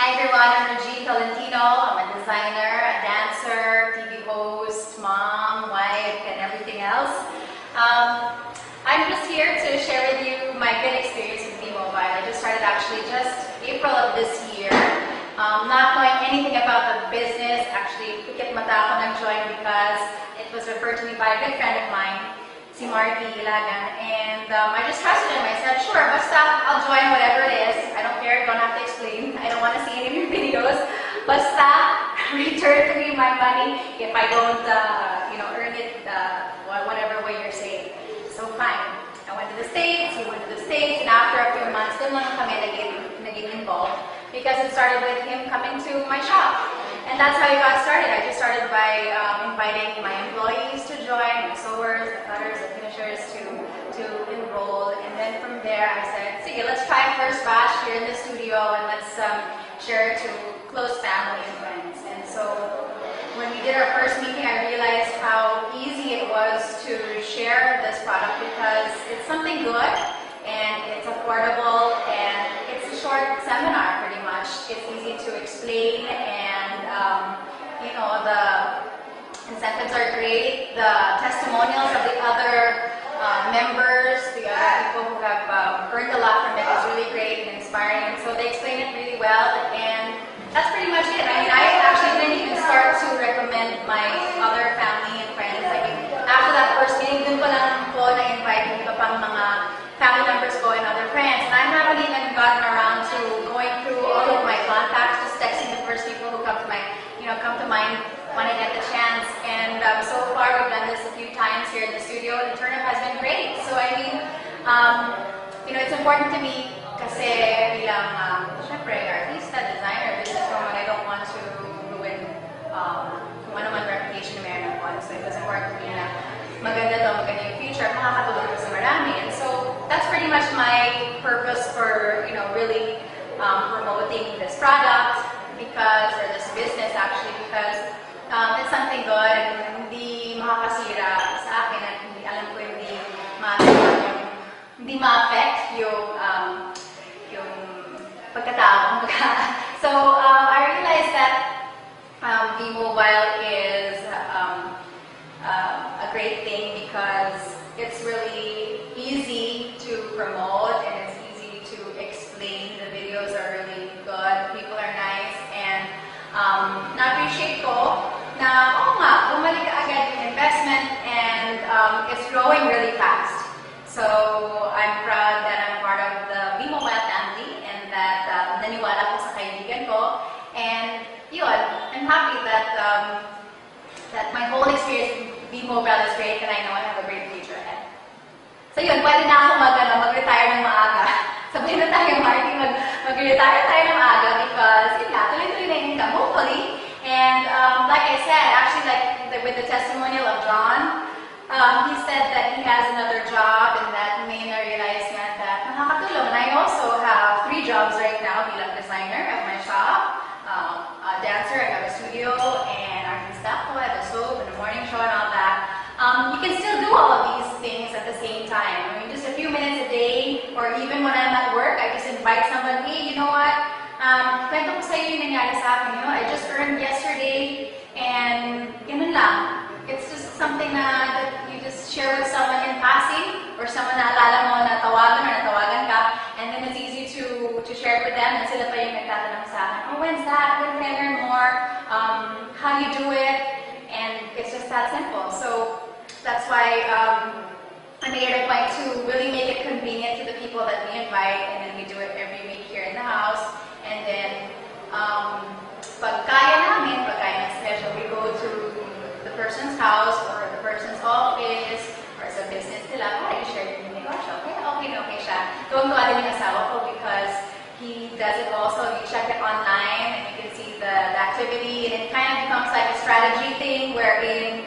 Hi everyone, I'm Regine Tolentino. I'm a designer, a dancer, TV host, mom, wife, and everything else. I'm just here to share with you my good experience with B-Mobile. I just started actually just April of this year. Not knowing anything about the business, actually, pikit mata ako nag-join because it was referred to me by a good friend of mine, si Marky Ilagan, and I just trusted him. I said, sure, basta I'll join whatever it is. I don't care, don't have to explain. I don't want to see any of your videos. Basta return to me my money if I don't, earn it whatever way you're saying. So fine. I went to the States, he went to the States, and after a few months, dun lang kami naging involved because it started with him coming to my shop. And that's how it got started. I just started by inviting my employees to join, my sewers, the cutters, the finishers to enroll. And then from there, I said, sige, let's try first batch here in the studio and let's share it to close family and friends. And so when we did our first meeting, I realized how easy it was to share this product because it's something good and it's affordable and it's a short seminar pretty much. It's easy to explain and the incentives are great. The testimonials of the other members, the other people who have earned a lot from it is really great and inspiring. And so they explain it really well, and that's pretty much it. I mean, I actually didn't even start to recommend my other family and friends. I mean, after that first meeting, dun ko lang po na-invite yung iba pang mga family members ko and other friends. And I haven't even gotten around to going through all of my contacts, just texting the first people who come to mind when I get the chance. And so far, we've done this a few times here in the studio, and the turnout has been great. So I mean, it's important to me kasi bilang, syempre, artista, designer, businesswoman, I don't want to ruin kung ano man reputation na meron ako. So it was important to me na maganda yung future, makakatulong ko sa marami. And so that's pretty much my purpose for, really promoting this product or this business actually, because it's something good and hindi makakasira sa akin at alam ko hindi ma-affect yung pagkatao. So I realized that B-Mobile is a great thing because it's really easy to promote and it's easy to explain. The videos are really good, people are nice, and na-appreciate ko na, bumalik agad yung investment and it's growing really fast. So I'm proud that I'm part of the B-Mobile family and that naniwala ko sa kaibigan ko. And yun, I'm happy that my whole experience with B-Mobile is great and I know I have a great future ahead. So yun, pwede na ako mag-retire ng maaga. Sabay na tayo, Marky, mag-retire tayo ng maaga because tuloy-tuloy na yung income, hopefully. And like I said, actually with the testimonial of John, he said that he has another job and that may na-realize niya that nakakatulong. And I also have 3 jobs right now bilang designer at my shop, a dancer, I have a studio, and artista ko, I have a soap and a morning show and all that. You can still do all of these things at the same time. I mean, just a few minutes a day, or even when I'm at work, I just invite someone, hey, you know what? Kwento ko sa'yo yung nangyari sa akin. I just earned yesterday, and ganun lang. It's just something that you just share with someone in passing, or someone na alala mo na tawagan or natawagan ka, and then it's easy to share it with them, and sila pa yung nagtatanong sa akin, oh, when's that? When can I learn more? How do you do it? And it's just that simple. So that's why I made it a point to really make it convenient to the people that we invite, and then we do it every week here in the house. And then, pag kaya ng schedule, we go to the person's house or the person's office or sa business nila para i-share yung negosyo. Kaya okay siya. Tuwang-tuwa din yung asawa ko because he does it also. You check it online and you can see the activity, and it kind of becomes like a strategy thing wherein